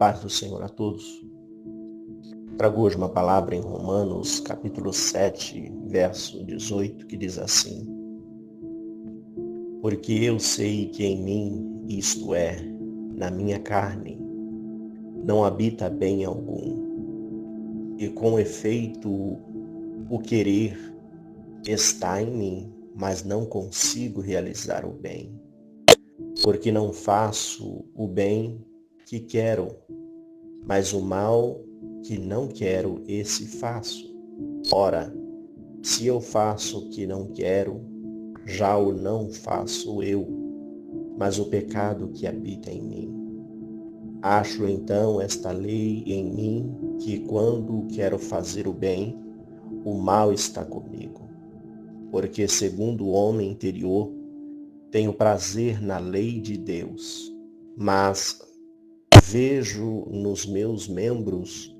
paz do Senhor a todos. Trago hoje uma palavra em Romanos, capítulo 7, verso 18, que diz assim: Porque eu sei que em mim, isto é, na minha carne, não habita bem algum, e com efeito o querer está em mim, mas não consigo realizar o bem, porque não faço o bem que quero, mas o mal que não quero, esse faço. Ora, se eu faço o que não quero, já o não faço eu, mas o pecado que habita em mim. Acho então esta lei em mim, que quando quero fazer o bem, o mal está comigo. Porque segundo o homem interior, tenho prazer na lei de Deus, mas vejo nos meus membros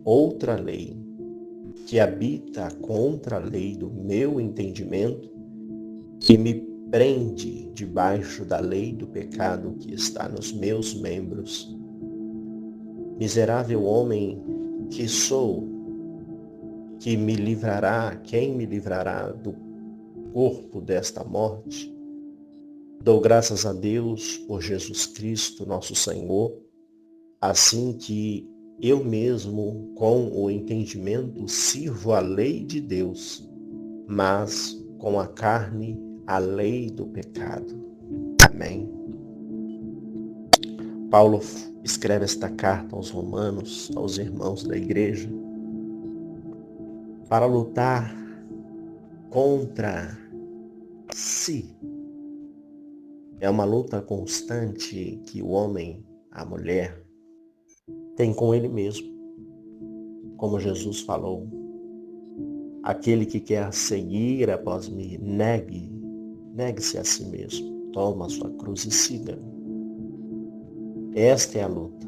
outra lei, que habita contra a lei do meu entendimento e me prende debaixo da lei do pecado que está nos meus membros. Miserável homem que sou, quem me livrará do corpo desta morte? Dou graças a Deus por Jesus Cristo, nosso Senhor, assim que eu mesmo, com o entendimento, sirvo a lei de Deus, mas com a carne, a lei do pecado. Amém. Paulo escreve esta carta aos romanos, aos irmãos da igreja, para lutar contra si. É uma luta constante que o homem, a mulher, tem com ele mesmo. Como Jesus falou, aquele que quer seguir após mim, negue-se a si mesmo, toma a sua cruz e siga-me. Esta é a luta.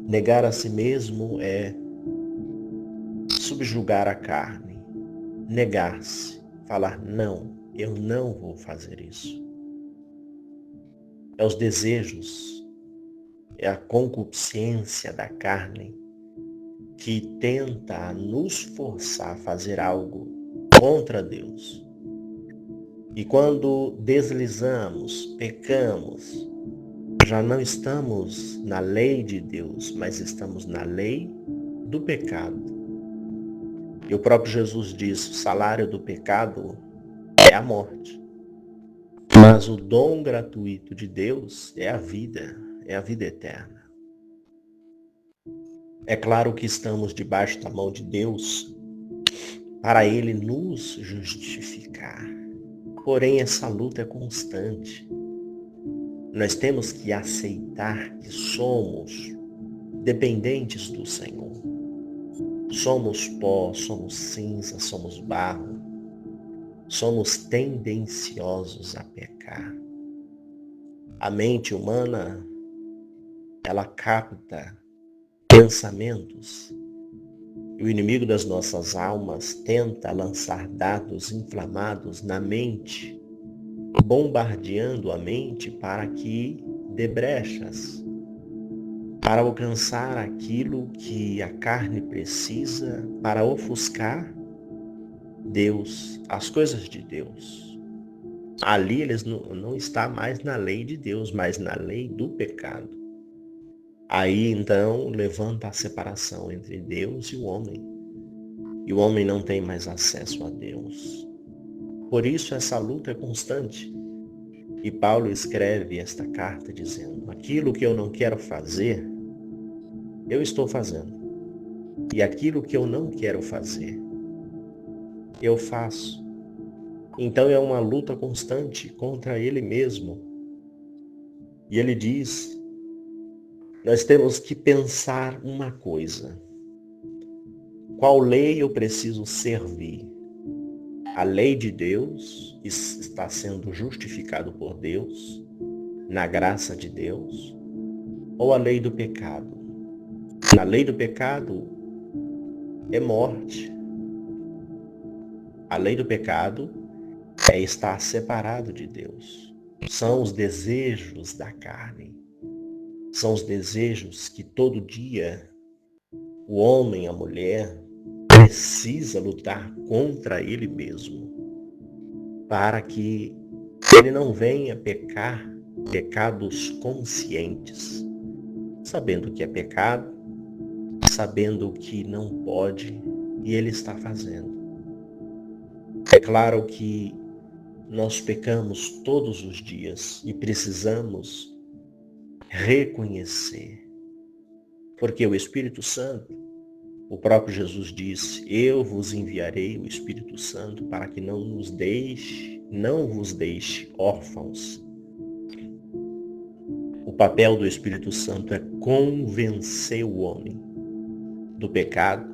Negar a si mesmo é subjugar a carne, negar-se, falar não, eu não vou fazer isso. É os desejos, é a concupiscência da carne que tenta nos forçar a fazer algo contra Deus. E quando deslizamos, pecamos, já não estamos na lei de Deus, mas estamos na lei do pecado. E o próprio Jesus diz: o salário do pecado é a morte. Mas o dom gratuito de Deus é a vida eterna. É claro que estamos debaixo da mão de Deus para Ele nos justificar. Porém, essa luta é constante. Nós temos que aceitar que somos dependentes do Senhor. Somos pó, somos cinza, somos barro. Somos tendenciosos a pecar. A mente humana, ela capta pensamentos. E o inimigo das nossas almas tenta lançar dados inflamados na mente, bombardeando a mente para que dê brechas, para alcançar aquilo que a carne precisa, para ofuscar Deus, as coisas de Deus. Ali eles não está mais na lei de Deus, mas na lei do pecado. Aí então levanta a separação entre Deus e o homem. E o homem não tem mais acesso a Deus. Por isso essa luta é constante. E Paulo escreve esta carta dizendo: aquilo que eu não quero fazer, eu estou fazendo. E aquilo que eu não quero fazer, eu faço. Então é uma luta constante contra ele mesmo. E ele diz: nós temos que pensar uma coisa. Qual lei eu preciso servir? A lei de Deus está sendo justificado por Deus, na graça de Deus, ou a lei do pecado? Na lei do pecado é morte. A lei do pecado é estar separado de Deus. São os desejos da carne. São os desejos que todo dia o homem, a mulher, precisa lutar contra ele mesmo, para que ele não venha pecar pecados conscientes, sabendo que é pecado, sabendo que não pode, e ele está fazendo. É claro que nós pecamos todos os dias e precisamos reconhecer, porque o Espírito Santo, o próprio Jesus disse: eu vos enviarei o Espírito Santo para que não vos deixe órfãos. O papel do Espírito Santo é convencer o homem do pecado,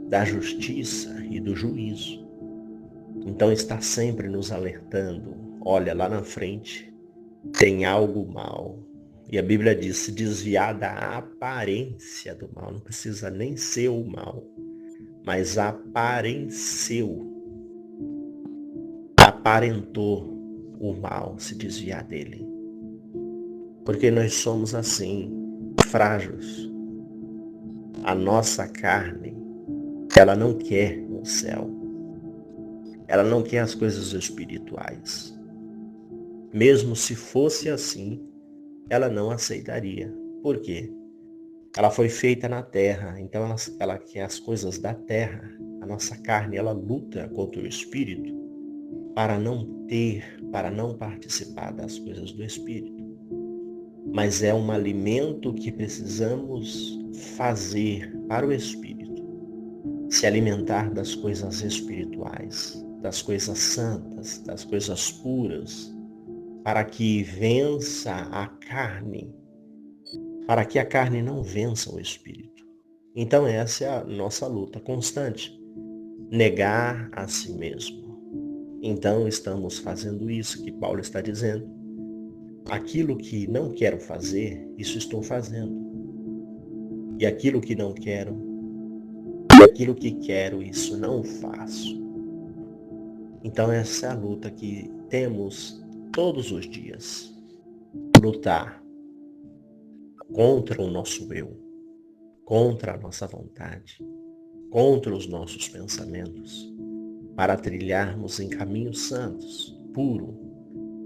da justiça e do juízo. Então está sempre nos alertando: olha, lá na frente tem algo mal. E a Bíblia diz: se desviar da aparência do mal, não precisa nem ser o mal, mas aparentou o mal, se desviar dele. Porque nós somos assim, frágeis. A nossa carne, ela não quer o céu. Ela não quer as coisas espirituais. Mesmo se fosse assim, ela não aceitaria. Por quê? Ela foi feita na terra, então ela quer as coisas da terra. A nossa carne, ela luta contra o espírito para não participar das coisas do espírito. Mas é um alimento que precisamos fazer para o espírito, se alimentar das coisas espirituais, das coisas santas, das coisas puras, para que vença a carne, para que a carne não vença o espírito. Então essa é a nossa luta constante, negar a si mesmo. Então estamos fazendo isso que Paulo está dizendo. Aquilo que não quero fazer, isso estou fazendo. E aquilo que não quero, e aquilo que quero, isso não faço. Então essa é a luta que temos todos os dias. Lutar contra o nosso eu, contra a nossa vontade, contra os nossos pensamentos, para trilharmos em caminhos santos, puros,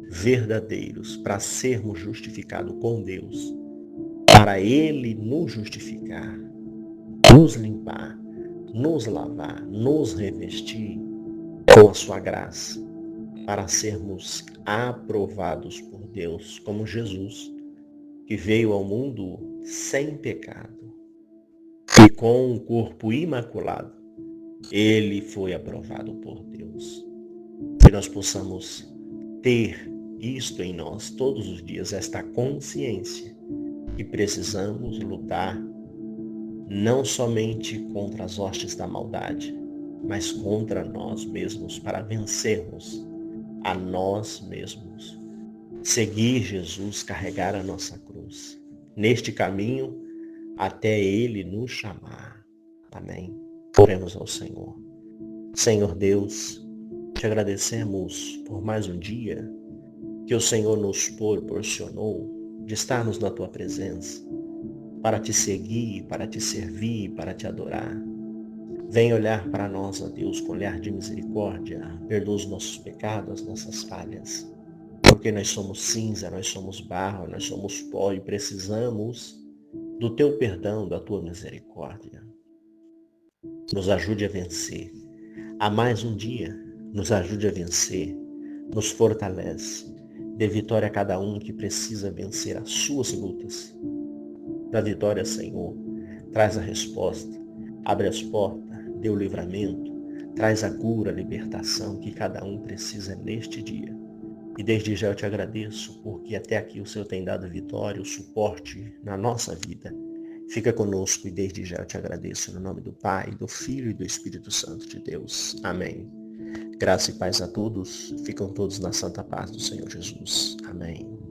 verdadeiros, para sermos justificados com Deus, para Ele nos justificar, nos limpar, nos lavar, nos revestir com a sua graça, para sermos aprovados por Deus, como Jesus, que veio ao mundo sem pecado e com um corpo imaculado. Ele foi aprovado por Deus. Que nós possamos ter isto em nós todos os dias, esta consciência que precisamos lutar não somente contra as hostes da maldade, mas contra nós mesmos, para vencermos a nós mesmos. Seguir Jesus, carregar a nossa cruz, neste caminho até Ele nos chamar. Amém. Oremos ao Senhor. Senhor Deus, te agradecemos por mais um dia que o Senhor nos proporcionou de estarmos na Tua presença, para Te seguir, para Te servir, para Te adorar. Vem olhar para nós, ó Deus, com olhar de misericórdia, perdoa os nossos pecados, as nossas falhas, porque nós somos cinza, nós somos barro, nós somos pó e precisamos do Teu perdão, da Tua misericórdia. Nos ajude a vencer. A mais um dia, nos ajude a vencer, nos fortalece. Dê vitória a cada um que precisa vencer as suas lutas. Dá vitória, Senhor. Traz a resposta. Abre as portas. Dê o livramento. Traz a cura, a libertação que cada um precisa neste dia. E desde já eu te agradeço, porque até aqui o Senhor tem dado vitória, o suporte na nossa vida. Fica conosco e desde já eu te agradeço no nome do Pai, do Filho e do Espírito Santo de Deus. Amém. Graça e paz a todos. Ficam todos na santa paz do Senhor Jesus. Amém.